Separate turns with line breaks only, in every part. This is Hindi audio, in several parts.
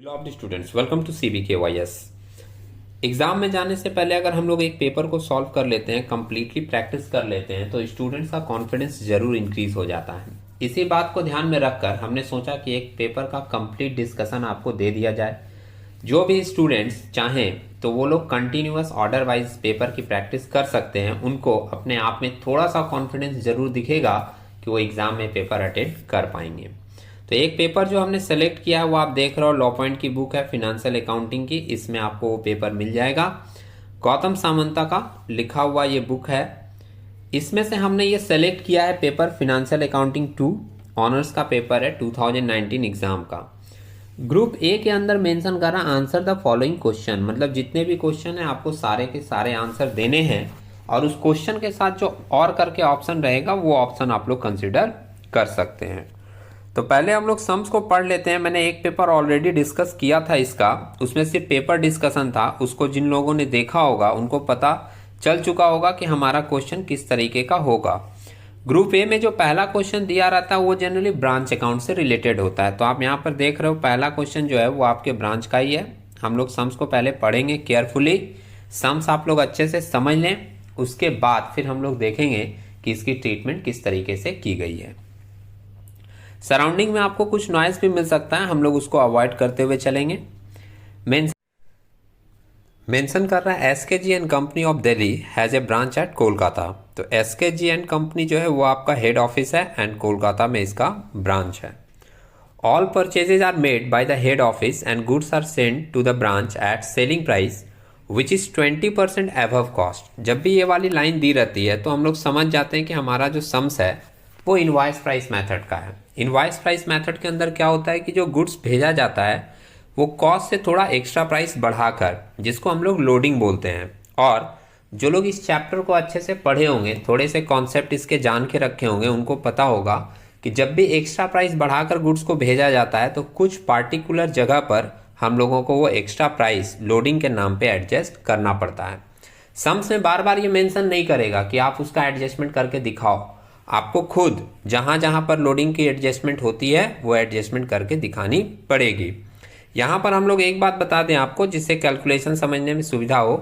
Beloved students, welcome to CBKYS। Exam में जाने से पहले अगर हम लोग एक पेपर को सॉल्व कर लेते हैं, कंप्लीटली प्रैक्टिस कर लेते हैं, तो स्टूडेंट्स का कॉन्फिडेंस जरूर इंक्रीज हो जाता है। इसी बात को ध्यान में रखकर हमने सोचा कि एक पेपर का कंप्लीट डिस्कशन आपको दे दिया जाए। जो भी स्टूडेंट्स चाहें तो वो लोग कंटिन्यूअस ऑर्डर वाइज पेपर की प्रैक्टिस कर सकते हैं। उनको अपने आप में थोड़ा सा कॉन्फिडेंस जरूर दिखेगा कि वो एग्जाम में पेपर अटेंड कर पाएंगे। तो एक पेपर जो हमने सेलेक्ट किया है वो आप देख रहे हो, लॉ पॉइंट की बुक है फिनेंशियल अकाउंटिंग की। इसमें आपको वो पेपर मिल जाएगा। गौतम सामंता का लिखा हुआ ये बुक है। इसमें से हमने ये सेलेक्ट किया है पेपर फिनेंशियल अकाउंटिंग 2 ऑनर्स का पेपर है 2019 एग्जाम का। ग्रुप ए के अंदर मेंशन कर रहा आंसर द फॉलोइंग क्वेश्चन, मतलब जितने भी क्वेश्चन है आपको सारे के सारे आंसर देने हैं और उस क्वेश्चन के साथ जो और करके ऑप्शन रहेगा वो ऑप्शन आप लोग कंसिडर कर सकते हैं। तो पहले हम लोग सम्स को पढ़ लेते हैं। मैंने एक पेपर ऑलरेडी डिस्कस किया था इसका, उसमें सिर्फ पेपर डिस्कशन था। उसको जिन लोगों ने देखा होगा उनको पता चल चुका होगा कि हमारा क्वेश्चन किस तरीके का होगा। ग्रुप ए में जो पहला क्वेश्चन दिया रहता है वो जनरली ब्रांच अकाउंट से रिलेटेड होता है। तो आप यहाँ पर देख रहे हो पहला क्वेश्चन जो है वो आपके ब्रांच का ही है। हम लोग सम्स को पहले पढ़ेंगे केयरफुली, सम्स आप लोग अच्छे से समझ लें, उसके बाद फिर हम लोग देखेंगे कि इसकी ट्रीटमेंट किस तरीके से की गई है। सराउंडिंग में आपको कुछ नॉइज भी मिल सकता है, हम लोग उसको अवॉइड करते हुए चलेंगे। मेंशन कर रहा है SKG and company of Delhi has a branch at Kolkata. तो SKG एंड कंपनी जो है वो आपका हेड ऑफिस है एंड कोलकाता में इसका ब्रांच है। All purchases are made by the head office and goods are send to the branch at selling price which is 20% above cost. जब भी ये वाली लाइन दी रहती है तो हम लोग समझ जाते हैं कि हमारा जो सम्स है वो इनवॉइस प्राइस मेथड का है। इनवॉइस प्राइस मेथड के अंदर क्या होता है कि जो गुड्स भेजा जाता है वो कॉस्ट से थोड़ा एक्स्ट्रा प्राइस बढ़ाकर, जिसको हम लोग लोडिंग बोलते हैं। और जो लोग इस चैप्टर को अच्छे से पढ़े होंगे, थोड़े से कॉन्सेप्ट इसके जान के रखे होंगे, उनको पता होगा कि जब भी एक्स्ट्रा प्राइस बढ़ाकर गुड्स को भेजा जाता है तो कुछ पार्टिकुलर जगह पर हम लोगों को वो एक्स्ट्रा प्राइस लोडिंग के नाम पे एडजस्ट करना पड़ता है। सम्स में बार बार ये मेंशन नहीं करेगा कि आप उसका एडजस्टमेंट करके दिखाओ। आपको खुद जहां जहां पर लोडिंग की एडजस्टमेंट होती है वो एडजस्टमेंट करके दिखानी पड़ेगी। यहां पर हम लोग एक बात बता दें आपको जिससे कैलकुलेशन समझने में सुविधा हो,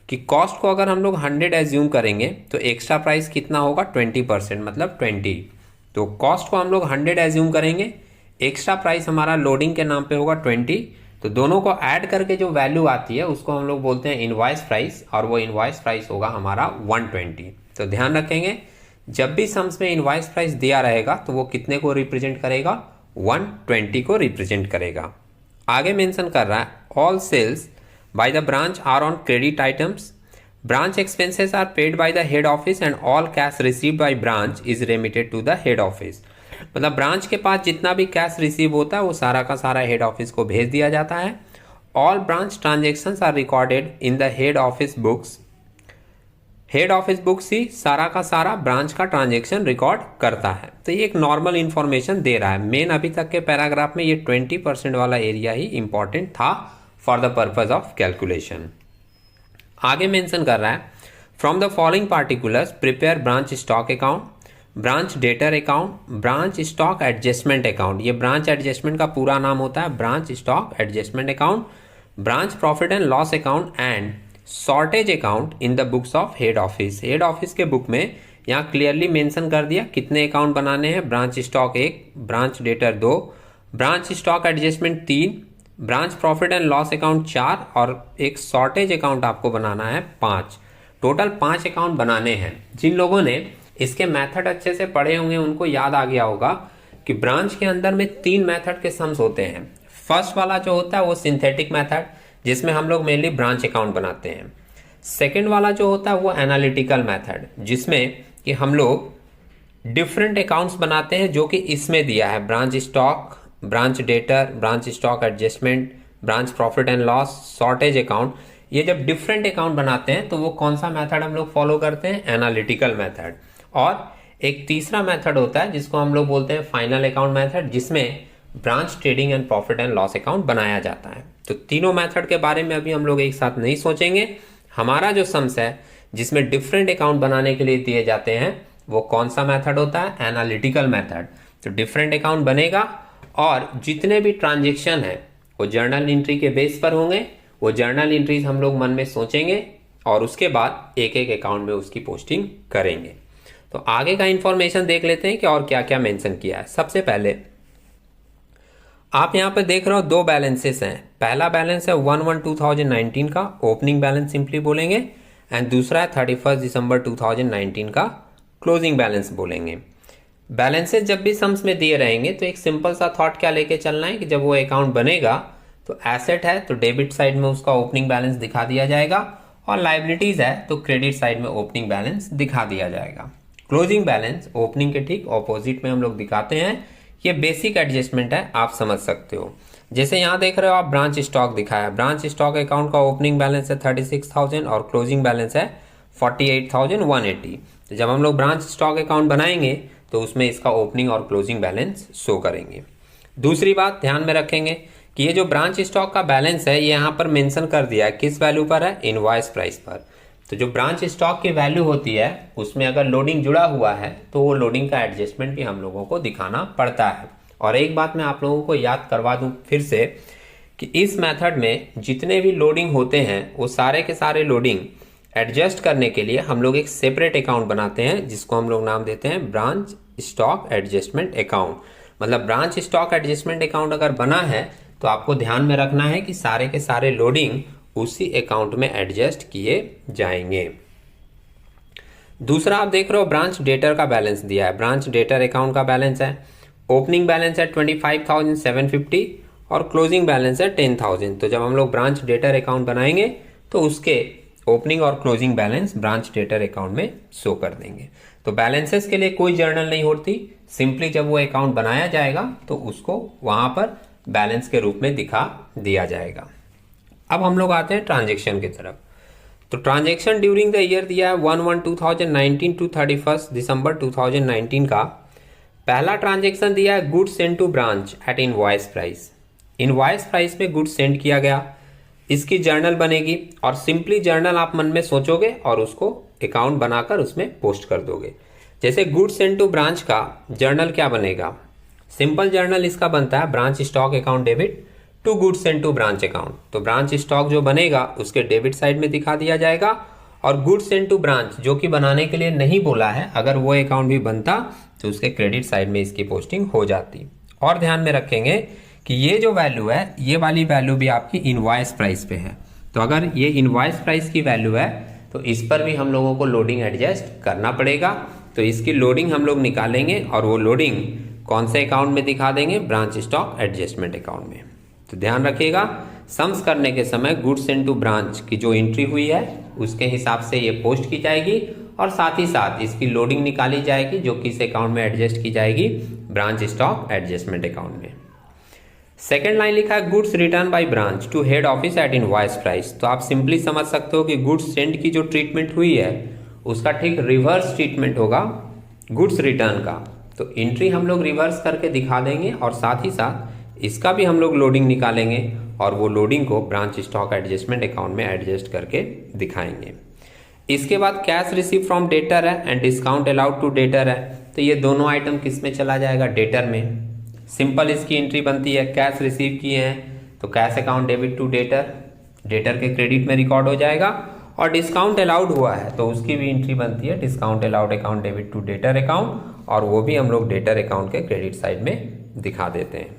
कि कॉस्ट को अगर हम लोग 100 एज्यूम करेंगे तो एक्स्ट्रा प्राइस कितना होगा 20%, मतलब 20। तो कॉस्ट को हम लोग 100 एज्यूम करेंगे, एक्स्ट्रा प्राइस हमारा लोडिंग के नाम पे होगा 20। तो दोनों को ऐड करके जो वैल्यू आती है उसको हम लोग बोलते हैं इनवॉइस प्राइस, और वो इनवॉइस प्राइस होगा हमारा 120। तो ध्यान रखेंगे जब भी सम्स में इनवॉइस प्राइस दिया रहेगा तो वो कितने को रिप्रेजेंट करेगा, 120 को रिप्रेजेंट करेगा। आगे मेंशन कर रहा है all sales by the branch are on credit items, branch expenses are paid by the head office and all cash received by branch is remitted to the head office. मतलब ब्रांच के पास जितना भी कैश रिसीव होता है वो सारा का सारा हेड ऑफिस को भेज दिया जाता है। All branch transactions are recorded in the head office books. Head office books ही सारा का सारा ब्रांच का ट्रांजेक्शन रिकॉर्ड करता है। तो ये एक नॉर्मल इंफॉर्मेशन दे रहा है। मेन अभी तक के पैराग्राफ में ये 20% वाला एरिया ही इंपॉर्टेंट था for the purpose of calculation. आगे मेंशन कर रहा है from the following particulars prepare branch stock account, branch debtor account, branch stock adjustment account. ये ब्रांच एडजस्टमेंट का पूरा नाम होता है branch stock adjustment account, branch profit and loss account and shortage account in the books of head office. Head office के बुक में यहाँ क्लियरली मेंशन कर दिया कितने अकाउंट बनाने हैं। Branch stock 1, branch debtor 2, branch stock adjustment 3, branch profit and loss account 4 और एक शॉर्टेज अकाउंट आपको बनाना है 5। टोटल 5 अकाउंट बनाने हैं। जिन लोगों ने इसके मेथड अच्छे से पढ़े होंगे उनको याद आ गया होगा कि ब्रांच के अंदर में 3 मेथड के सम्स होते हैं। फर्स्ट वाला जो होता है वो सिंथेटिक मेथड, जिसमें हम लोग मेनली ब्रांच अकाउंट बनाते हैं। सेकेंड वाला जो होता है वो एनालिटिकल मेथड, जिसमें कि हम लोग डिफरेंट अकाउंट्स बनाते हैं जो कि इसमें दिया है branch stock, branch debtor, branch stock adjustment, branch profit and loss, shortage account. ये जब डिफरेंट अकाउंट बनाते हैं तो वो कौन सा मेथड हम लोग फॉलो करते हैं, एनालिटिकल मेथड। और एक तीसरा मेथड होता है जिसको हम लोग बोलते हैं फाइनल अकाउंट मेथड, जिसमें branch trading and profit and loss account बनाया जाता है। तो तीनों मेथड के बारे में अभी हम लोग एक साथ नहीं सोचेंगे। हमारा जो सम्स है जिसमें डिफरेंट अकाउंट बनाने के लिए दिए जाते हैं वो कौन सा मेथड होता है, एनालिटिकल मेथड। तो डिफरेंट अकाउंट बनेगा और जितने भी ट्रांजेक्शन है वो जर्नल एंट्री के बेस पर होंगे। वो जर्नल एंट्रीज हम लोग मन में सोचेंगे और उसके बाद एक एक अकाउंट में उसकी पोस्टिंग करेंगे। तो आगे का इंफॉर्मेशन देख लेते हैं कि और क्या क्या मेंशन किया है। सबसे पहले आप यहाँ पे देख रहे हो दो बैलेंसेस हैं। पहला बैलेंस है 1/1/2019 का ओपनिंग बैलेंस सिंपली बोलेंगे, एंड दूसरा है 31 दिसंबर 2019 का क्लोजिंग बैलेंस बोलेंगे। बैलेंसेस जब भी सम्स में दिए रहेंगे तो एक सिंपल सा थॉट क्या लेके चलना है कि जब वो अकाउंट बनेगा तो एसेट है तो डेबिट साइड में उसका ओपनिंग बैलेंस दिखा दिया जाएगा, और लाइबिलिटीज है तो क्रेडिट साइड में ओपनिंग बैलेंस दिखा दिया जाएगा। क्लोजिंग बैलेंस ओपनिंग के ठीक ऑपोजिट में हम लोग दिखाते हैं। ये बेसिक एडजस्टमेंट है, आप समझ सकते हो। जैसे यहाँ देख रहे हो आप ब्रांच स्टॉक दिखाया, ब्रांच स्टॉक अकाउंट का ओपनिंग बैलेंस है 36,000 और क्लोजिंग बैलेंस है 48,180। तो जब हम लोग ब्रांच स्टॉक अकाउंट बनाएंगे तो उसमें इसका ओपनिंग और क्लोजिंग बैलेंस शो करेंगे। दूसरी बात ध्यान में रखेंगे कि ये जो ब्रांच स्टॉक का बैलेंस है ये यहाँ पर मेंशन कर दिया है, किस वैल्यू पर है, इनवॉइस प्राइस पर। तो जो ब्रांच स्टॉक की वैल्यू होती है उसमें अगर लोडिंग जुड़ा हुआ है तो वो लोडिंग का एडजस्टमेंट भी हम लोगों को दिखाना पड़ता है। और एक बात मैं आप लोगों को याद करवा दूं फिर से कि इस मेथड में जितने भी लोडिंग होते हैं वो सारे के सारे लोडिंग एडजस्ट करने के लिए हम लोग एक सेपरेट अकाउंट बनाते हैं, जिसको हम लोग नाम देते हैं ब्रांच स्टॉक एडजस्टमेंट अकाउंट। मतलब ब्रांच स्टॉक एडजस्टमेंट अकाउंट अगर बना है तो आपको ध्यान में रखना है कि सारे के सारे लोडिंग उसी अकाउंट में एडजस्ट किए जाएंगे। दूसरा आप देख रहे हो ब्रांच डेटर का बैलेंस दिया है। ब्रांच डेटर अकाउंट का बैलेंस है, ओपनिंग बैलेंस है 25,750 और क्लोजिंग बैलेंस है 10,000। तो जब हम लोग ब्रांच डेटर अकाउंट बनाएंगे तो उसके ओपनिंग और closing balance branch debtor account में शो कर देंगे। तो बैलेंसेस के लिए कोई जर्नल नहीं होती, सिंपली जब वो अकाउंट बनाया जाएगा तो उसको वहां पर बैलेंस के रूप में दिखा दिया जाएगा। अब हम लोग आते हैं ट्रांजेक्शन की तरफ। तो ट्रांजेक्शन ड्यूरिंग द ईयर दिया है 1/1/2019 टू 31 दिसंबर 2019 का। पहला ट्रांजेक्शन दिया है goods send to branch at invoice price. Invoice price में गुड्स सेंड किया गया, इसकी जर्नल बनेगी और सिंपली जर्नल आप मन में सोचोगे और उसको अकाउंट बनाकर उसमें पोस्ट कर दोगे। जैसे गुड्स सेंड टू ब्रांच का जर्नल क्या बनेगा, सिंपल जर्नल इसका बनता है branch stock account debit to goods send to branch account. तो ब्रांच स्टॉक जो बनेगा उसके डेबिट साइड में दिखा दिया जाएगा, और गुड्स सेंड टू ब्रांच जो कि बनाने के लिए नहीं बोला है, अगर वो अकाउंट भी बनता तो उसके क्रेडिट साइड में इसकी पोस्टिंग हो जाती। और ध्यान में रखेंगे कि ये जो वैल्यू है ये वाली वैल्यू भी आपकी इनवॉइस प्राइस पे है। तो अगर ये इनवॉइस प्राइस की वैल्यू है तो इस पर भी हम लोगों को लोडिंग एडजस्ट करना पड़ेगा। तो इसकी लोडिंग हम लोग निकालेंगे और वो लोडिंग कौन से अकाउंट में दिखा देंगे, ब्रांच स्टॉक एडजस्टमेंट अकाउंट में। तो ध्यान रखिएगा सम्स करने के समय गुड्स सेंड टू ब्रांच की जो एंट्री हुई है उसके हिसाब से ये पोस्ट की जाएगी, और साथ ही साथ इसकी लोडिंग निकाली जाएगी जो कि इस अकाउंट में एडजस्ट की जाएगी ब्रांच स्टॉक एडजस्टमेंट अकाउंट में। सेकेंड लाइन लिखा है goods return by branch to head office at invoice price. तो आप सिंपली समझ सकते हो कि गुड्स सेंड की जो ट्रीटमेंट हुई है उसका ठीक रिवर्स ट्रीटमेंट होगा गुड्स रिटर्न का। तो एंट्री हम लोग रिवर्स करके दिखा देंगे और साथ ही साथ इसका भी हम लोग लोडिंग निकालेंगे और वो लोडिंग को ब्रांच स्टॉक एडजस्टमेंट अकाउंट में एडजस्ट करके दिखाएंगे। इसके बाद कैश रिसीव फ्रॉम डेटर है and discount allowed to debtor है। तो ये दोनों आइटम किस में चला जाएगा, डेटर में। सिंपल इसकी एंट्री बनती है, कैश रिसीव किए हैं तो cash account debit to debtor, debtor के क्रेडिट में रिकॉर्ड हो जाएगा। और डिस्काउंट अलाउड हुआ है तो उसकी भी एंट्री बनती है discount allowed account debit to debtor account, और वो भी हम लोग डेटर अकाउंट के क्रेडिट साइड में दिखा देते हैं।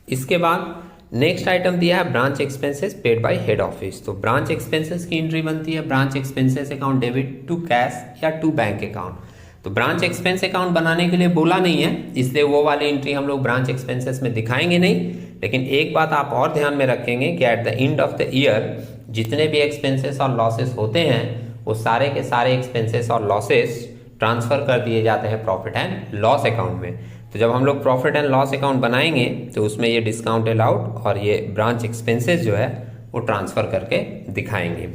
इसके बाद नेक्स्ट आइटम दिया है branch expenses paid by head office. तो ब्रांच एक्सपेंसेस की एंट्री बनती है branch expenses account debit to cash या टू बैंक अकाउंट। तो ब्रांच एक्सपेंस अकाउंट बनाने के लिए बोला नहीं है, इसलिए वो वाली एंट्री हम लोग ब्रांच एक्सपेंसेस में दिखाएंगे नहीं। लेकिन एक बात आप और ध्यान में रखेंगे कि at the end of the year जितने भी एक्सपेंसेस और लॉसेस होते हैं वो सारे के सारे एक्सपेंसेस और लॉसेस ट्रांसफर कर दिए जाते हैं प्रॉफिट एंड लॉस अकाउंट में। तो जब हम लोग प्रॉफिट एंड लॉस अकाउंट बनाएंगे तो उसमें ये डिस्काउंट अलाउड और ये ब्रांच एक्सपेंसेस जो है वो ट्रांसफर करके दिखाएंगे।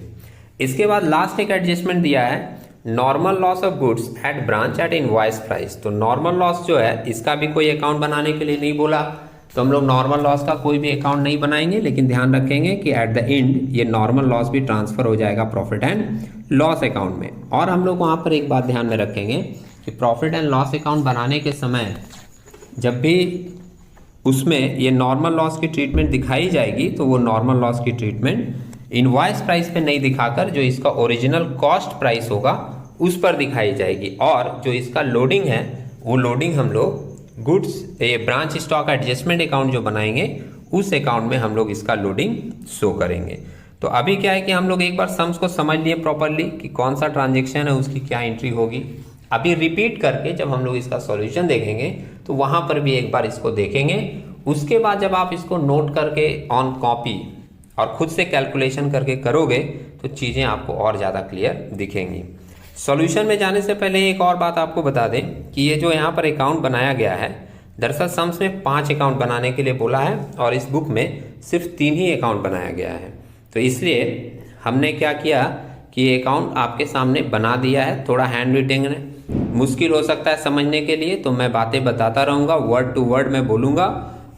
इसके बाद लास्ट एक एडजस्टमेंट दिया है normal loss of goods at branch at invoice price. तो नॉर्मल लॉस जो है इसका भी कोई अकाउंट बनाने के लिए नहीं बोला, तो हम लोग नॉर्मल लॉस का कोई भी अकाउंट नहीं बनाएंगे, लेकिन ध्यान रखेंगे कि एट द एंड ये नॉर्मल लॉस भी ट्रांसफर हो जाएगा प्रॉफिट एंड लॉस अकाउंट में। और हम लोग वहाँ पर एक बात ध्यान में रखेंगे कि प्रॉफिट एंड लॉस अकाउंट बनाने के समय जब भी उसमें ये नॉर्मल लॉस की ट्रीटमेंट दिखाई जाएगी, तो वो नॉर्मल लॉस की ट्रीटमेंट इनवॉइस प्राइस पे नहीं दिखाकर जो इसका ओरिजिनल कॉस्ट प्राइस होगा उस पर दिखाई जाएगी। और जो इसका लोडिंग है वो लोडिंग हम लोग गुड्स ये ब्रांच स्टॉक एडजस्टमेंट अकाउंट जो बनाएंगे उस अकाउंट में हम लोग इसका लोडिंग शो करेंगे। तो अभी क्या है कि हम लोग एक बार सम्स को समझ लिए प्रॉपरली कि कौन सा ट्रांजेक्शन है उसकी क्या एंट्री होगी। अभी रिपीट करके जब हम लोग इसका सॉल्यूशन देखेंगे तो वहां पर भी एक बार इसको देखेंगे। उसके बाद जब आप इसको नोट करके ऑन कॉपी और खुद से कैलकुलेशन करके करोगे तो चीज़ें आपको और ज़्यादा क्लियर दिखेंगी। सॉल्यूशन में जाने से पहले एक और बात आपको बता दें कि ये जो यहाँ पर अकाउंट बनाया गया है, दरअसल सम्स में 5 अकाउंट बनाने के लिए बोला है और इस बुक में सिर्फ 3 ही अकाउंट बनाया गया है। तो इसलिए हमने क्या किया कि ये अकाउंट आपके सामने बना दिया है। थोड़ा हैंड राइटिंग मुश्किल हो सकता है समझने के लिए, तो मैं बातें बताता रहूँगा, वर्ड टू वर्ड मैं बोलूँगा,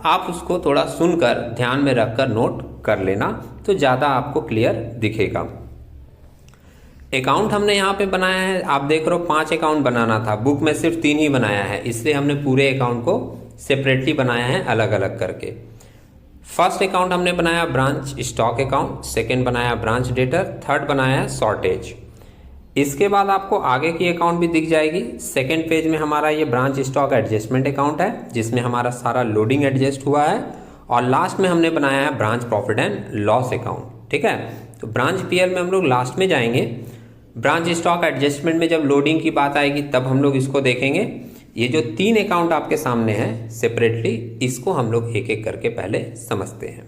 आप उसको थोड़ा सुनकर ध्यान में रखकर नोट कर लेना तो ज़्यादा आपको क्लियर दिखेगा। अकाउंट हमने यहाँ पे बनाया है, आप देख रहे हो 5 अकाउंट बनाना था, बुक में सिर्फ 3 ही बनाया है, इसलिए हमने पूरे अकाउंट को सेपरेटली बनाया है अलग अलग करके। फर्स्ट अकाउंट हमने बनाया ब्रांच स्टॉक अकाउंट, सेकंड बनाया ब्रांच डेटर, थर्ड बनाया शॉर्टेज। इसके बाद आपको आगे की अकाउंट भी दिख जाएगी। सेकंड पेज में हमारा ये ब्रांच स्टॉक एडजस्टमेंट अकाउंट है जिसमें हमारा सारा लोडिंग एडजस्ट हुआ है। और लास्ट में हमने बनाया है branch profit and loss account. ठीक है, तो ब्रांच पीएल में हम लोग लास्ट में जाएंगे। ब्रांच स्टॉक एडजस्टमेंट में जब लोडिंग की बात आएगी तब हम लोग इसको देखेंगे। ये जो 3 अकाउंट आपके सामने हैं सेपरेटली, इसको हम लोग एक एक करके पहले समझते हैं।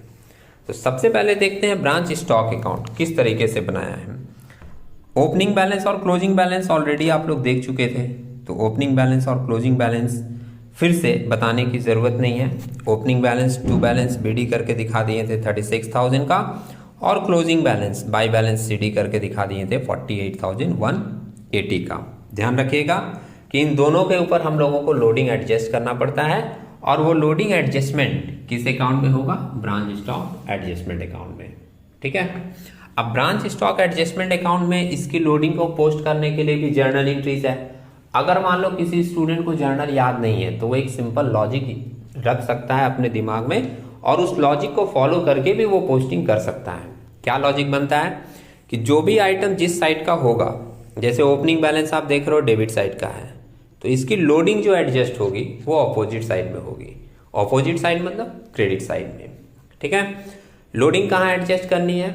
तो सबसे पहले देखते हैं ब्रांच स्टॉक अकाउंट किस तरीके से बनाया है। ओपनिंग बैलेंस और क्लोजिंग बैलेंस ऑलरेडी आप लोग देख चुके थे, तो ओपनिंग बैलेंस और क्लोजिंग बैलेंस फिर से बताने की ज़रूरत नहीं है। Opening balance to balance BD करके दिखा दिए थे 36,000 का, और closing balance by balance CD करके दिखा दिए थे 48,180 का। ध्यान रखिएगा कि इन दोनों के ऊपर हम लोगों को लोडिंग एडजस्ट करना पड़ता है, और वो लोडिंग एडजस्टमेंट किस अकाउंट में होगा? ब्रांच स्टॉक एडजस्टमेंट अकाउंट में। ठीक है, अब ब्रांच स्टॉक एडजस्टमेंट अकाउंट में इसकी लोडिंग को पोस्ट करने के लिए भी जर्नल एंट्रीज है। अगर मान लो किसी स्टूडेंट को जर्नल याद नहीं है तो वो एक सिंपल लॉजिक रख सकता है अपने दिमाग में, और उस लॉजिक को फॉलो करके भी वो पोस्टिंग कर सकता है। क्या लॉजिक बनता है कि जो भी आइटम जिस साइड का होगा, जैसे ओपनिंग बैलेंस आप देख रहे हो डेबिट साइड का है, तो इसकी लोडिंग जो एडजस्ट होगी वो अपोजिट साइड में होगी। अपोजिट साइड मतलब क्रेडिट साइड में। ठीक है, लोडिंग कहाँ एडजस्ट करनी है?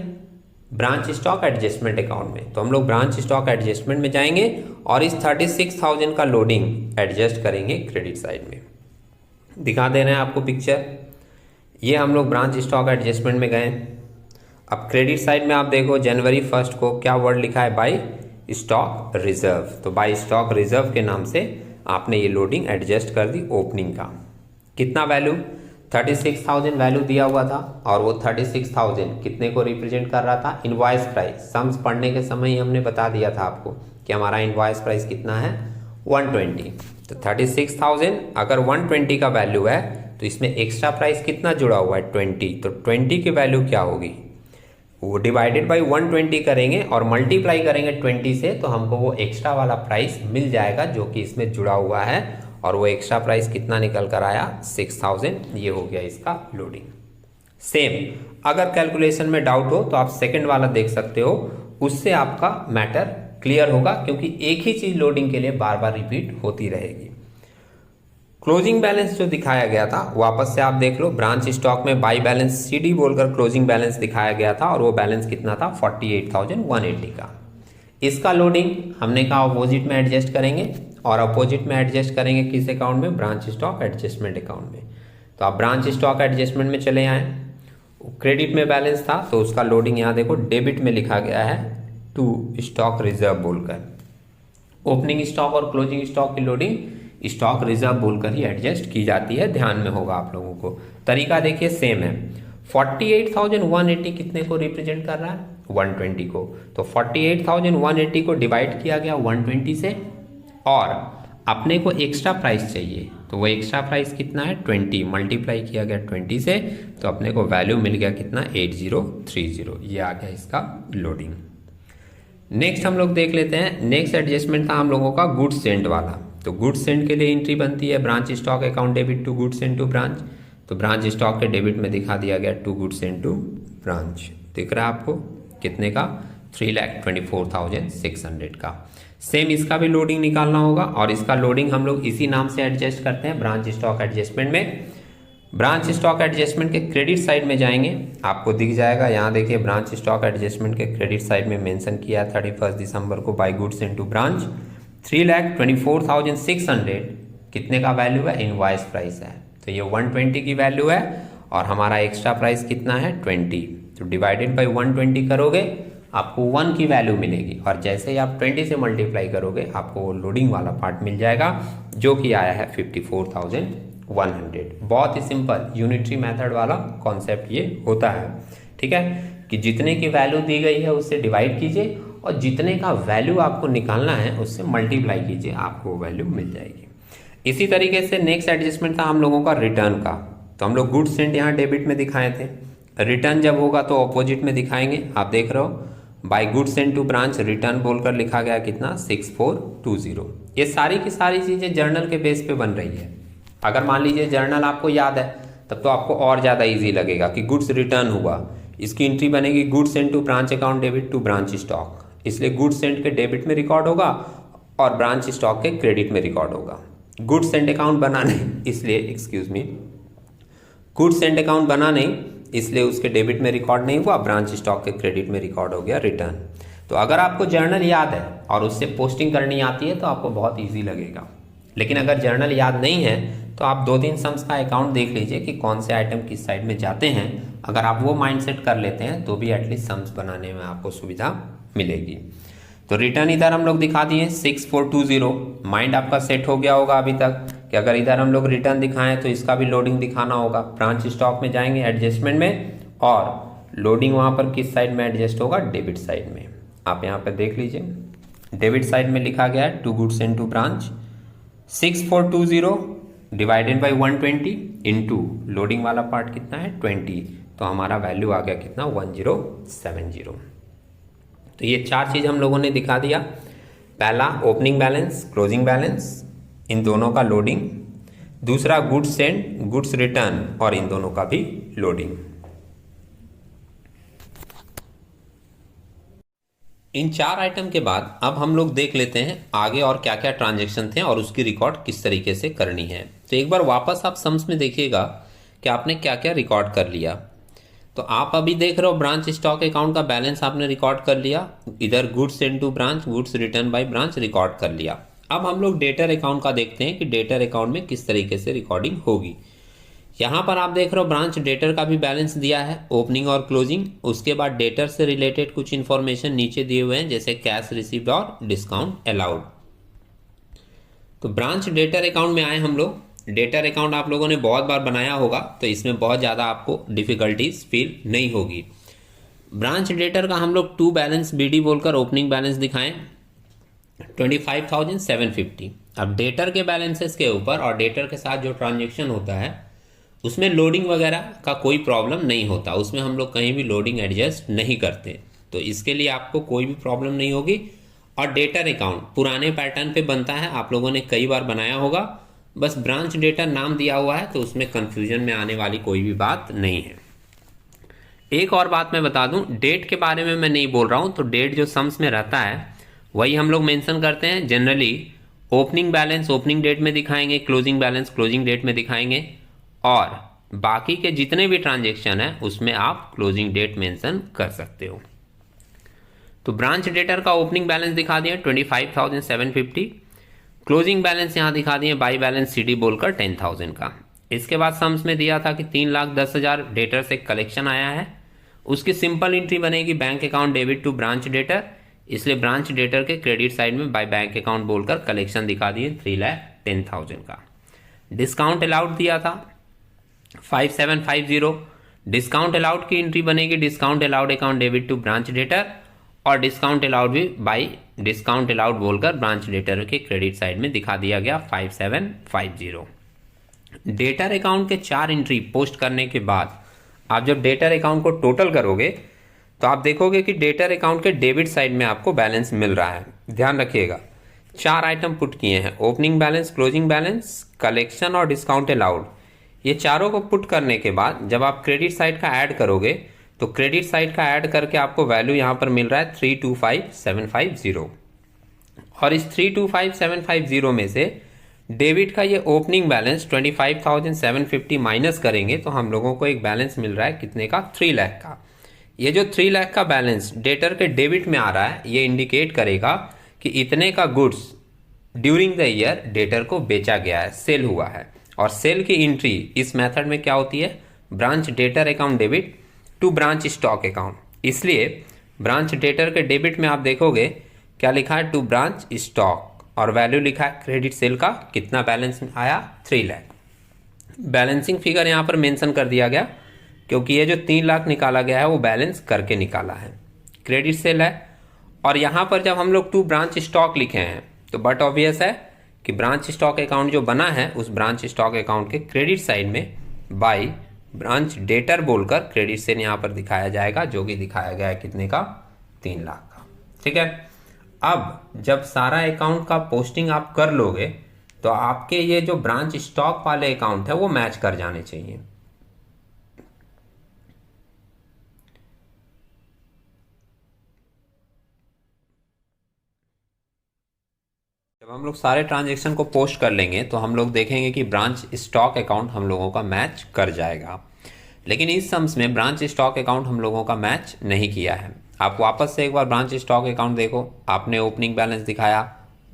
ब्रांच स्टॉक एडजस्टमेंट अकाउंट में। तो हम लोग ब्रांच स्टॉक एडजस्टमेंट में जाएंगे और इस 36,000 का लोडिंग एडजस्ट करेंगे क्रेडिट साइड में। दिखा दे रहे हैं आपको पिक्चर। ये हम लोग ब्रांच स्टॉक एडजस्टमेंट में गए। अब क्रेडिट साइड में आप देखो जनवरी 1 को क्या वर्ड लिखा है? By stock reserve. तो बाई स्टॉक रिजर्व के नाम से आपने ये लोडिंग एडजस्ट कर दी ओपनिंग का। कितना वैल्यू? 36,000 वैल्यू दिया हुआ था, और वो 36,000 कितने को रिप्रेजेंट कर रहा था? Invoice price. सम्स पढ़ने के समय ही हमने बता दिया था आपको कि हमारा इनवॉइस प्राइस कितना है? 120। तो 36,000 अगर 120 का वैल्यू है तो इसमें एक्स्ट्रा प्राइस कितना जुड़ा हुआ है? 20। तो 20 की वैल्यू क्या होगी? वो डिवाइडेड बाई 120 करेंगे और मल्टीप्लाई करेंगे 20 से, तो हमको वो एक्स्ट्रा वाला प्राइस मिल जाएगा जो कि इसमें जुड़ा हुआ है। और वो एक्स्ट्रा प्राइस कितना निकल कर आया? 6,000। ये हो गया इसका लोडिंग। सेम अगर कैलकुलेशन में डाउट हो तो आप सेकंड वाला देख सकते हो, उससे आपका मैटर क्लियर होगा, क्योंकि एक ही चीज लोडिंग के लिए बार बार रिपीट होती रहेगी। क्लोजिंग बैलेंस जो दिखाया गया था वापस से आप देख लो। ब्रांच स्टॉक में बाई बैलेंस सीडी बोलकर क्लोजिंग बैलेंस दिखाया गया था, और वो बैलेंस कितना था? 48,180 का। इसका लोडिंग हमने कहा अपोजिट में एडजस्ट करेंगे, और अपोजिट में एडजस्ट करेंगे किस अकाउंट में? ब्रांच स्टॉक एडजस्टमेंट अकाउंट में। तो आप ब्रांच स्टॉक एडजस्टमेंट में चले आए। क्रेडिट में बैलेंस था तो उसका लोडिंग यहाँ देखो डेबिट में लिखा गया है टू स्टॉक रिजर्व बोलकर। ओपनिंग स्टॉक और क्लोजिंग स्टॉक की लोडिंग स्टॉक रिजर्व बोलकर ही एडजस्ट की जाती है, ध्यान में होगा आप लोगों को। तरीका देखिए सेम है। 48,180 कितने को रिप्रेजेंट कर रहा है? 120 को। तो 48,180 को डिवाइड किया गया 120 से, और अपने को एक्स्ट्रा प्राइस चाहिए, तो वो एक्स्ट्रा प्राइस कितना है? 20। मल्टीप्लाई किया गया 20 से, तो अपने को वैल्यू मिल गया कितना? 8030। ये आ गया इसका लोडिंग। नेक्स्ट हम लोग देख लेते हैं। नेक्स्ट एडजस्टमेंट था हम लोगों का गुड्स सेंड वाला। तो गुड्स सेंड के लिए एंट्री बनती है branch stock account debit to goods send to branch. तो ब्रांच स्टॉक के डेबिट में दिखा दिया गया टू गुड्स इनटू ब्रांच। दिख रहा है आपको कितने का? 3,24,600 का। सेम इसका भी लोडिंग निकालना होगा और इसका लोडिंग हम लोग इसी नाम से एडजस्ट करते हैं ब्रांच स्टॉक एडजस्टमेंट में। ब्रांच स्टॉक एडजस्टमेंट के क्रेडिट साइड में जाएंगे, आपको दिख जाएगा यहाँ देखिए ब्रांच स्टॉक एडजस्टमेंट के क्रेडिट साइड में मेंशन किया 31 दिसंबर को बाई गुड्स इनटू ब्रांच 3,24,600 कितने का वैल्यू है? इनवॉइस प्राइस है, तो ये 120 की वैल्यू है और हमारा एक्स्ट्रा प्राइस कितना है? 20। तो डिवाइडेड बाई 120 करोगे आपको 1 की वैल्यू मिलेगी और जैसे ही आप 20 से मल्टीप्लाई करोगे आपको वो लोडिंग वाला पार्ट मिल जाएगा जो कि आया है 54,100। बहुत ही सिंपल यूनिटरी मेथड वाला कॉन्सेप्ट ये होता है, ठीक है, कि जितने की वैल्यू दी गई है उससे डिवाइड कीजिए और जितने का वैल्यू आपको निकालना है उससे मल्टीप्लाई कीजिए, आपको वैल्यू मिल जाएगी। इसी तरीके से नेक्स्ट एडजस्टमेंट था हम लोगों का रिटर्न का। तो हम लोग गुड्स सेंट यहाँ डेबिट में दिखाए थे, रिटर्न जब होगा तो ऑपोजिट में दिखाएंगे। आप देख रहे हो by goods sent to branch return बोलकर लिखा गया कितना? 6420। ये सारी की सारी चीज़ें जर्नल के बेस पे बन रही है। अगर मान लीजिए जर्नल आपको याद है तब तो आपको और ज़्यादा इजी लगेगा कि गुड्स रिटर्न हुआ, इसकी एंट्री बनेगी goods sent to branch account debit to branch stock, इसलिए गुड्स सेंट के डेबिट में रिकॉर्ड होगा और ब्रांच स्टॉक के क्रेडिट में रिकॉर्ड होगा। गुड्स सेंट अकाउंट बनाने इसलिए गुड्स सेंट अकाउंट बना नहीं इसलिए उसके डेबिट में रिकॉर्ड नहीं हुआ, ब्रांच स्टॉक के क्रेडिट में रिकॉर्ड हो गया रिटर्न। तो अगर आपको जर्नल याद है और उससे पोस्टिंग करनी आती है तो आपको बहुत इजी लगेगा, लेकिन अगर जर्नल याद नहीं है तो आप 2-3 सम्स का अकाउंट देख लीजिए कि कौन से आइटम किस साइड में जाते हैं। अगर आप वो माइंडसेट कर लेते हैं तो भी एटलीस्ट सम्स बनाने में आपको सुविधा मिलेगी। तो रिटर्न इधर हम लोग दिखा दिए 6420। माइंड आपका सेट हो गया होगा अभी तक कि अगर इधर हम लोग रिटर्न दिखाएं तो इसका भी लोडिंग दिखाना होगा। ब्रांच स्टॉक में जाएंगे एडजस्टमेंट में और लोडिंग वहां पर किस साइड में एडजस्ट होगा? डेबिट साइड में। आप यहाँ पर देख लीजिए डेबिट साइड में लिखा गया है to goods into branch 6420 divided by 120 into loading वाला पार्ट कितना है? 20। तो हमारा वैल्यू आ गया कितना? 1070। तो ये 4 चीज़ हम लोगों ने दिखा दिया। पहला ओपनिंग बैलेंस, क्लोजिंग बैलेंस, इन दोनों का लोडिंग। दूसरा गुड्स सेंट, गुड्स रिटर्न और इन दोनों का भी लोडिंग। इन 4 आइटम के बाद अब हम लोग देख लेते हैं आगे और क्या क्या ट्रांजैक्शन थे और उसकी रिकॉर्ड किस तरीके से करनी है। तो एक बार वापस आप सम्स में देखिएगा कि आपने क्या क्या रिकॉर्ड कर लिया। तो आप अभी देख रहे हो ब्रांच स्टॉक अकाउंट का बैलेंस आपने रिकॉर्ड कर लिया, इधर goods into branch, goods return by branch record कर लिया। अब हम लोग डेटर अकाउंट का देखते हैं कि डेटर अकाउंट में किस तरीके से रिकॉर्डिंग होगी। यहाँ पर आप देख रहे हो ब्रांच डेटर का भी बैलेंस दिया है, ओपनिंग और क्लोजिंग। उसके बाद डेटर से रिलेटेड कुछ इन्फॉर्मेशन नीचे दिए हुए हैं जैसे कैश रिसीव्ड और डिस्काउंट अलाउड। तो ब्रांच डेटर अकाउंट में आए हम लोग। डेटर अकाउंट आप लोगों ने बहुत बार बनाया होगा तो इसमें बहुत ज़्यादा आपको डिफिकल्टीज फील नहीं होगी। ब्रांच डेटर का हम लोग टू बैलेंस बीडी बोलकर ओपनिंग बैलेंस दिखाएं 25,750। अब डेटर के बैलेंसेस के ऊपर और डेटर के साथ जो ट्रांजेक्शन होता है उसमें लोडिंग वगैरह का कोई प्रॉब्लम नहीं होता, उसमें हम लोग कहीं भी लोडिंग एडजस्ट नहीं करते, तो इसके लिए आपको कोई भी प्रॉब्लम नहीं होगी। और डेटर अकाउंट पुराने पैटर्न पे बनता है, आप लोगों ने कई बार बनाया होगा, बस ब्रांच डेटर नाम दिया हुआ है तो उसमें कंफ्यूजन में आने वाली कोई भी बात नहीं है। एक और बात मैं बता दूं, डेट के बारे में मैं नहीं बोल रहा हूं, तो डेट जो सम्स में रहता है वही हम लोग मेंशन करते हैं। Generally opening balance opening date में दिखाएंगे, क्लोजिंग बैलेंस क्लोजिंग डेट में दिखाएंगे और बाकी के जितने भी ट्रांजेक्शन है उसमें आप क्लोजिंग डेट मेंशन कर सकते हो। तो ब्रांच डेटर का ओपनिंग बैलेंस दिखा दिया 25,750, क्लोजिंग बैलेंस यहाँ दिखा दिए बाई बैलेंस सीडी बोलकर 10,000 का। इसके बाद सम्स में दिया था कि 3,10,000 डेटर से कलेक्शन आया है, उसकी सिंपल एंट्री बनेगी bank account debit to branch debtor, इसलिए ब्रांच डेटर के क्रेडिट साइड में बाय बैंक अकाउंट बोलकर कलेक्शन दिखा दिए 3,10,000 का। डिस्काउंट अलाउड दिया था 5750, डिस्काउंट अलाउड की एंट्री बनेगी discount allowed account debit to branch debtor और डिस्काउंट अलाउड भी बाई डिस्काउंट अलाउड बोलकर ब्रांच डेटर के क्रेडिट साइड में दिखा दिया गया 5750। डेटर अकाउंट के 4 एंट्री पोस्ट करने के बाद आप जब डेटर अकाउंट को टोटल करोगे तो आप देखोगे कि डेटर अकाउंट के डेबिट साइड में आपको बैलेंस मिल रहा है। ध्यान रखिएगा 4 आइटम पुट किए हैं, opening balance, closing balance, collection और डिस्काउंट अलाउड। ये चारों को पुट करने के बाद जब आप क्रेडिट साइड का ऐड करोगे तो क्रेडिट साइड का ऐड करके आपको वैल्यू यहाँ पर मिल रहा है 325750। और इस 325750 में से डेबिट का ये ओपनिंग बैलेंस 25,750 माइनस करेंगे तो हम लोगों को एक बैलेंस मिल रहा है कितने का, 3 लाख का। ये जो 3 लाख का बैलेंस डेटर के डेबिट में आ रहा है, ये इंडिकेट करेगा कि इतने का goods during the year debtor को बेचा गया है, सेल हुआ है। और सेल की एंट्री इस मेथड में क्या होती है, branch debtor account debit to branch stock account. इसलिए ब्रांच डेटर के डेबिट में आप देखोगे क्या लिखा है, टू ब्रांच स्टॉक, और वैल्यू लिखा है क्रेडिट सेल का कितना बैलेंस आया, 3 लाख। बैलेंसिंग फिगर यहाँ पर मेंशन कर दिया गया क्योंकि ये जो 3 लाख निकाला गया है वो बैलेंस करके निकाला है, क्रेडिट सेल है। और यहाँ पर जब हम लोग टू ब्रांच स्टॉक लिखे हैं तो बट ऑब्वियस है कि ब्रांच स्टॉक अकाउंट जो बना है उस ब्रांच स्टॉक अकाउंट के क्रेडिट साइड में बाई ब्रांच डेटर बोलकर क्रेडिट सेल यहाँ पर दिखाया जाएगा, जो कि दिखाया गया है कितने का, 3 लाख का। ठीक है, अब जब सारा अकाउंट का पोस्टिंग आप कर लोगे तो आपके ये जो ब्रांच स्टॉक वाले अकाउंट है वो मैच कर जाने चाहिए। जब हम लोग सारे ट्रांजेक्शन को पोस्ट कर लेंगे तो हम लोग देखेंगे कि ब्रांच स्टॉक अकाउंट हम लोगों का मैच कर जाएगा। लेकिन इस सम्स में ब्रांच स्टॉक अकाउंट हम लोगों का मैच नहीं किया है। आप वापस से एक बार ब्रांच स्टॉक अकाउंट देखो, आपने ओपनिंग बैलेंस दिखाया,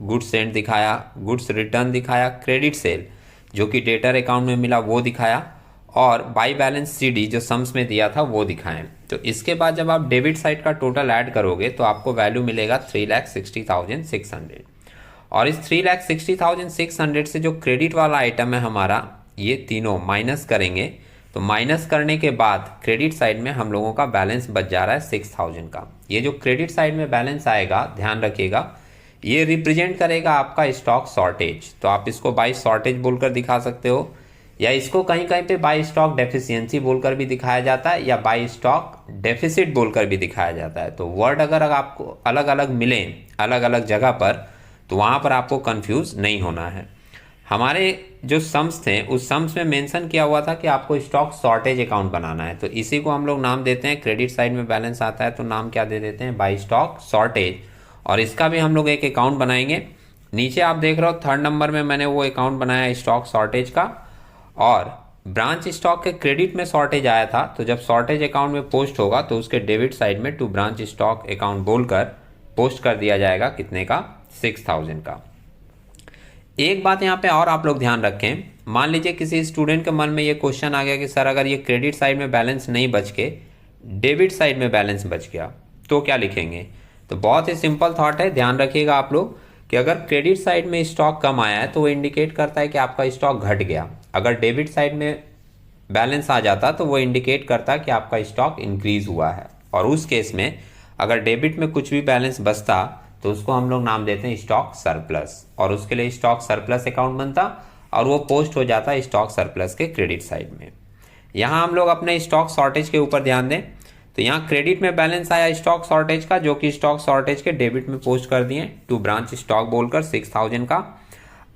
गुड्स सेंड दिखाया, गुड्स रिटर्न दिखाया, क्रेडिट सेल जो कि डेटर अकाउंट में मिला वो दिखाया, और बाई बैलेंस सीडी जो सम्स में दिया था वो दिखाएं। तो इसके बाद जब आप डेबिट साइड का टोटल ऐड करोगे तो आपको वैल्यू मिलेगा 3,60,600। और इस 3,60,600 से जो क्रेडिट वाला आइटम है हमारा, ये तीनों माइनस करेंगे तो माइनस करने के बाद क्रेडिट साइड में हम लोगों का बैलेंस बच जा रहा है 6,000 का। ये जो क्रेडिट साइड में बैलेंस आएगा, ध्यान रखिएगा, ये रिप्रेजेंट करेगा आपका स्टॉक शॉर्टेज। तो आप इसको बाई शॉर्टेज बोलकर दिखा सकते हो, या इसको कहीं कहीं पे बाई स्टॉक डेफिशिएंसी बोलकर भी दिखाया जाता है, या बाई स्टॉक डेफिसिट बोलकर भी दिखाया जाता है। तो वर्ड अगर आपको अलग अलग मिले अलग अलग जगह पर तो वहाँ पर आपको कंफ्यूज नहीं होना है। हमारे जो सम्स थे उस सम्स में मेंशन किया हुआ था कि आपको स्टॉक शॉर्टेज अकाउंट बनाना है, तो इसी को हम लोग नाम देते हैं, क्रेडिट साइड में बैलेंस आता है तो नाम क्या दे देते हैं, बाई स्टॉक शॉर्टेज। और इसका भी हम लोग एक अकाउंट बनाएंगे। नीचे आप देख रहे हो 3rd नंबर में मैंने वो अकाउंट बनाया स्टॉक शॉर्टेज का, और ब्रांच स्टॉक के क्रेडिट में शॉर्टेज आया था, तो जब शॉर्टेज अकाउंट में पोस्ट होगा तो उसके डेबिट साइड में टू ब्रांच स्टॉक अकाउंट बोलकर पोस्ट कर दिया जाएगा कितने का, 6,000 का। एक बात यहाँ पे और आप लोग ध्यान रखें, मान लीजिए किसी स्टूडेंट के मन में ये क्वेश्चन आ गया कि सर अगर ये क्रेडिट साइड में बैलेंस नहीं बच के डेबिट साइड में बैलेंस बच गया तो क्या लिखेंगे। तो बहुत ही सिंपल थॉट है, ध्यान रखिएगा आप लोग कि अगर क्रेडिट साइड में स्टॉक कम आया है तो वो इंडिकेट करता है कि आपका स्टॉक घट गया। अगर डेबिट साइड में बैलेंस आ जाता तो वो इंडिकेट करता है कि आपका स्टॉक इंक्रीज हुआ है। और उस केस में अगर डेबिट में कुछ भी बैलेंस बचता तो उसको हम लोग नाम देते हैं स्टॉक सरप्लस, और उसके लिए स्टॉक सरप्लस अकाउंट बनता और वो पोस्ट हो जाता स्टॉक सरप्लस के क्रेडिट साइड में। यहाँ हम लोग अपने स्टॉक शॉर्टेज के ऊपर ध्यान दें तो यहाँ क्रेडिट में बैलेंस आया स्टॉक शॉर्टेज का, जो कि स्टॉक शॉर्टेज के डेबिट में पोस्ट कर दिए टू ब्रांच स्टॉक बोलकर 6,000 का।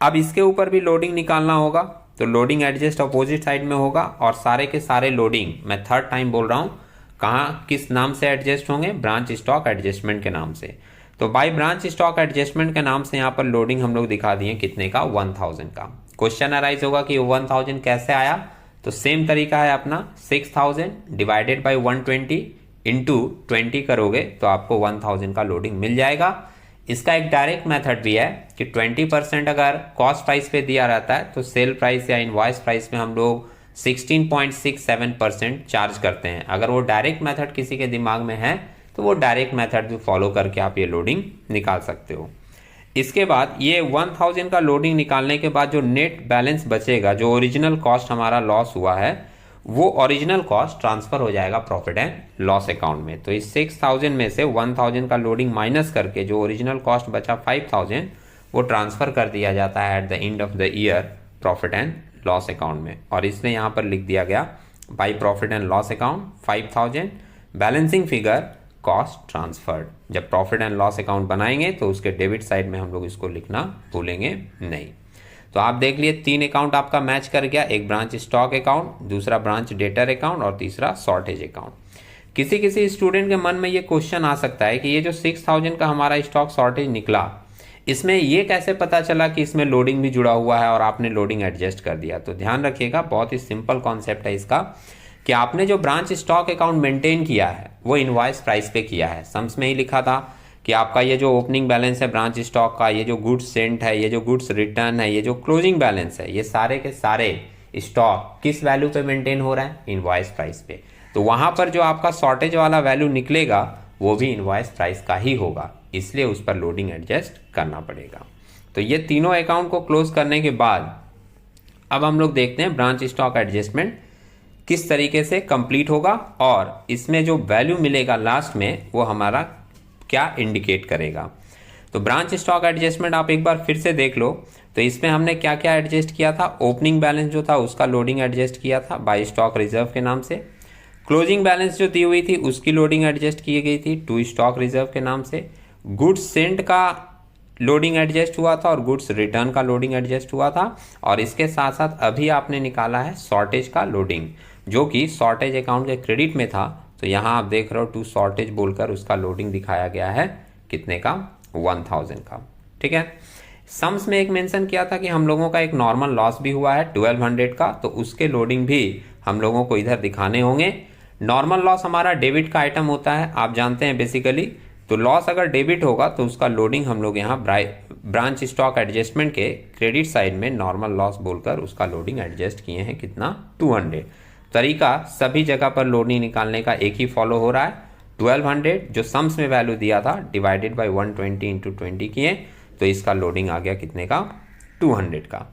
अब इसके ऊपर भी लोडिंग निकालना होगा, तो लोडिंग एडजस्ट अपोजिट साइड में होगा, और सारे के सारे लोडिंग मैं 3rd टाइम बोल रहा हूँ कहाँ किस नाम से एडजस्ट होंगे, ब्रांच स्टॉक एडजस्टमेंट के नाम से। तो बाई ब्रांच स्टॉक एडजस्टमेंट के नाम से यहाँ पर लोडिंग हम लोग दिखा दिए कितने का, 1,000 का। क्वेश्चन अराइज होगा कि 1,000 कैसे आया, तो सेम तरीका है अपना, 6,000 डिवाइडेड बाई 120 इंटू 20 करोगे तो आपको 1,000 का लोडिंग मिल जाएगा। इसका एक डायरेक्ट मेथड भी है कि 20% अगर कॉस्ट प्राइस पे दिया रहता है तो सेल प्राइस या इनवॉइस प्राइस में हम लोग 16.67% चार्ज करते हैं। अगर वो डायरेक्ट मेथड किसी के दिमाग में है तो वो डायरेक्ट मेथड भी फॉलो करके आप ये लोडिंग निकाल सकते हो। इसके बाद ये 1,000 का लोडिंग निकालने के बाद जो नेट बैलेंस बचेगा, जो ओरिजिनल कॉस्ट हमारा लॉस हुआ है, वो ओरिजिनल कॉस्ट ट्रांसफर हो जाएगा प्रॉफिट एंड लॉस अकाउंट में। तो इस 6,000 में से 1,000 का लोडिंग माइनस करके जो ओरिजिनल कॉस्ट बचा 5,000 वो ट्रांसफर कर दिया जाता है at the end of the year profit and loss account में। और इसलिए यहाँ पर लिख दिया गया by profit and loss account 5,000 balancing figure cost transferred. जब प्रॉफिट एंड लॉस अकाउंट बनाएंगे तो उसके डेबिट साइड में हम लोग इसको लिखना भूलेंगे नहीं। तो आप देख लिए 3 अकाउंट आपका मैच कर गया, एक ब्रांच स्टॉक अकाउंट, दूसरा ब्रांच डेटर अकाउंट और तीसरा शॉर्टेज अकाउंट। किसी किसी स्टूडेंट के मन में ये क्वेश्चन आ सकता है कि ये जो 6000 का हमारा स्टॉक शॉर्टेज निकला, इसमें ये कैसे पता चला कि इसमें लोडिंग भी जुड़ा हुआ है और आपने लोडिंग एडजस्ट कर दिया। तो ध्यान रखिएगा, बहुत ही सिंपल कॉन्सेप्ट है इसका कि आपने जो ब्रांच स्टॉक अकाउंट मेंटेन किया है वो इनवॉइस प्राइस पे किया है। सम्स में ही लिखा था कि आपका ये जो ओपनिंग बैलेंस है ब्रांच स्टॉक का, ये जो गुड्स सेंट है, ये जो गुड्स रिटर्न है, ये जो क्लोजिंग बैलेंस है, ये सारे के सारे स्टॉक किस वैल्यू पे मेंटेन हो रहा है, इनवॉइस प्राइस पे। तो वहां पर जो आपका शॉर्टेज वाला वैल्यू निकलेगा वो भी इनवॉइस प्राइस का ही होगा, इसलिए उस पर लोडिंग एडजस्ट करना पड़ेगा। तो ये तीनों अकाउंट को क्लोज करने के बाद अब हम लोग देखते हैं ब्रांच स्टॉक एडजस्टमेंट किस तरीके से कंप्लीट होगा और इसमें जो वैल्यू मिलेगा लास्ट में वो हमारा क्या इंडिकेट करेगा। तो ब्रांच स्टॉक एडजस्टमेंट आप एक बार फिर से देख लो। तो इसमें हमने क्या क्या एडजस्ट किया था, ओपनिंग बैलेंस जो था उसका लोडिंग एडजस्ट किया था बाय स्टॉक रिजर्व के नाम से। क्लोजिंग बैलेंस जो दी हुई थी उसकी लोडिंग एडजस्ट की गई थी टू स्टॉक रिजर्व के नाम से। गुड्स सेंट का लोडिंग एडजस्ट हुआ था और गुड्स रिटर्न का लोडिंग एडजस्ट हुआ था। और इसके साथ साथ अभी आपने निकाला है शॉर्टेज का लोडिंग, जो कि शॉर्टेज अकाउंट के क्रेडिट में था। तो यहाँ आप देख रहे हो टू शॉर्टेज बोलकर उसका लोडिंग दिखाया गया है कितने का, 1000 का। ठीक है, सम्स में एक मेंशन किया था कि हम लोगों का एक नॉर्मल लॉस भी हुआ है 1200 का, तो उसके लोडिंग भी हम लोगों को इधर दिखाने होंगे। नॉर्मल लॉस हमारा डेबिट का आइटम होता है, आप जानते हैं बेसिकली। तो लॉस अगर डेबिट होगा तो उसका लोडिंग हम लोग यहाँ ब्रांच स्टॉक एडजस्टमेंट के क्रेडिट साइड में नॉर्मल लॉस बोलकर उसका लोडिंग एडजस्ट किए हैं कितना, 200। तरीका सभी जगह पर लोडिंग निकालने का एक ही फॉलो हो रहा है, 1200 जो सम्स में वैल्यू दिया था डिवाइडेड बाय 120 इंटू 20 किए, तो इसका लोडिंग आ गया कितने का, 200 का।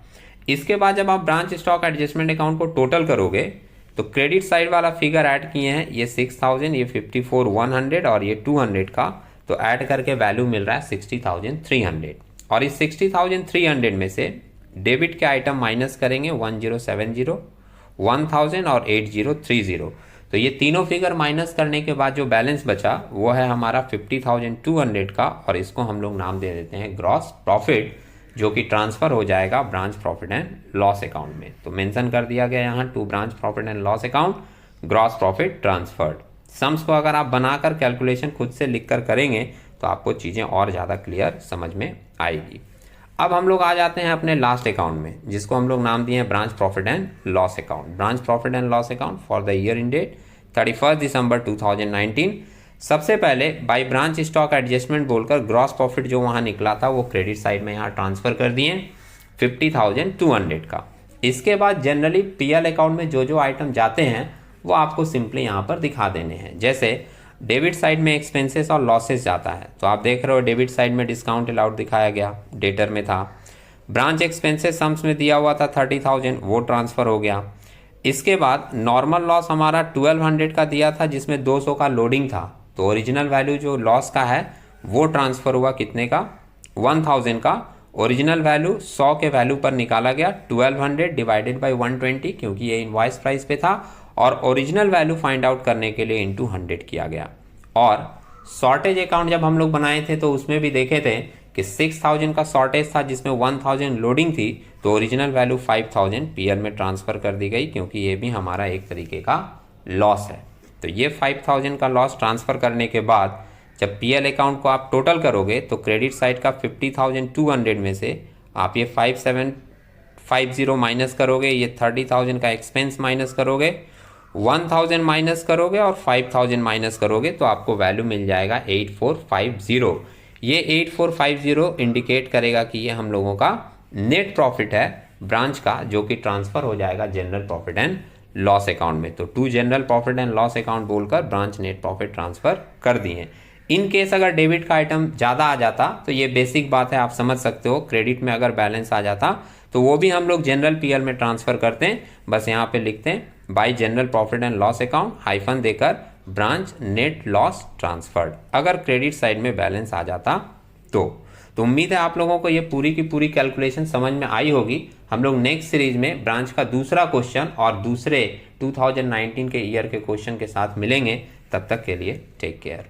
इसके बाद जब आप ब्रांच स्टॉक एडजस्टमेंट अकाउंट को टोटल करोगे तो क्रेडिट साइड वाला फिगर ऐड किए हैं, ये 6000, ये 54,100 और ये 200 का, तो ऐड करके वैल्यू मिल रहा है 60,300। और इस 60,300 में से डेबिट के आइटम माइनस करेंगे 1070, 1000 और 8030। तो ये तीनों फिगर माइनस करने के बाद जो बैलेंस बचा वो है हमारा 50,200 का, और इसको हम लोग नाम दे देते हैं ग्रॉस प्रॉफिट, जो कि ट्रांसफर हो जाएगा branch profit and loss account में। तो मेंशन कर दिया गया यहाँ to branch profit and loss account gross profit transferred. Sums को अगर आप बनाकर कैलकुलेशन खुद से लिखकर करेंगे तो आपको चीज़ें और ज़्यादा क्लियर समझ में आएगी। अब हम लोग आ जाते हैं अपने लास्ट अकाउंट में, जिसको हम लोग नाम दिए हैं branch profit and loss account. Branch profit and loss account for the year ended 31 दिसंबर 2019। सबसे पहले बाय ब्रांच स्टॉक एडजस्टमेंट बोलकर ग्रॉस प्रॉफिट जो वहां निकला था वो क्रेडिट साइड में यहाँ ट्रांसफर कर दिए 50,200 का। इसके बाद जनरली पीएल अकाउंट में जो जो आइटम जाते हैं वो आपको सिंपली यहाँ पर दिखा देने हैं। जैसे डेबिट साइड में एक्सपेंसेस और लॉसेस जाता है, तो आप देख रहे हो डेबिट साइड में डिस्काउंट अलाउड दिखाया गया, डेटर में था। ब्रांच एक्सपेंसेस सम्स में दिया हुआ था 30,000, वो ट्रांसफर हो गया। इसके बाद नॉर्मल लॉस हमारा 1200 का दिया था जिसमें 200 का लोडिंग था, तो ओरिजिनल वैल्यू जो लॉस का है वो ट्रांसफर हुआ कितने का, 1000 का। ओरिजिनल वैल्यू 100 के वैल्यू पर निकाला गया 1200 डिवाइडेड बाय 120, क्योंकि ये इनवॉइस प्राइस पे था, और ओरिजिनल वैल्यू फाइंड आउट करने के लिए इंटू 100 किया गया। और शॉर्टेज अकाउंट जब हम लोग बनाए थे तो उसमें भी देखे थे कि 6000 का शॉर्टेज था जिसमें 1000 लोडिंग थी, तो ओरिजिनल वैल्यू 5000 पीएल में ट्रांसफर कर दी गई, क्योंकि ये भी हमारा एक तरीके का लॉस है। तो ये 5000 का लॉस ट्रांसफर करने के बाद जब पीएल अकाउंट को आप टोटल करोगे तो क्रेडिट साइड का 50,200 में से आप ये 5750 माइनस करोगे, ये 30,000 का एक्सपेंस माइनस करोगे, 1000 माइनस करोगे और 5000 माइनस करोगे, तो आपको वैल्यू मिल जाएगा 8450। ये 8450 इंडिकेट करेगा कि ये हम लोगों का नेट प्रॉफिट है ब्रांच का, जो कि ट्रांसफर हो जाएगा general profit and loss account में। तो to general profit and loss account बोलकर ब्रांच नेट प्रॉफिट ट्रांसफर कर दिए। इन केस अगर डेबिट का आइटम ज़्यादा आ जाता तो ये बेसिक बात है, आप समझ सकते हो। क्रेडिट में अगर बैलेंस आ जाता तो वो भी हम लोग जनरल पीएल में ट्रांसफर करते हैं। बस यहाँ पे लिखते हैं bye general profit and loss account hyphen देकर ब्रांच नेट लॉस ट्रांसफर्ड, अगर क्रेडिट साइड में बैलेंस आ जाता तो उम्मीद है आप लोगों को ये पूरी की पूरी कैलकुलेशन समझ में आई होगी। हम लोग नेक्स्ट सीरीज में ब्रांच का दूसरा क्वेश्चन और दूसरे 2019 के ईयर के क्वेश्चन के साथ मिलेंगे। तब तक के लिए टेक केयर।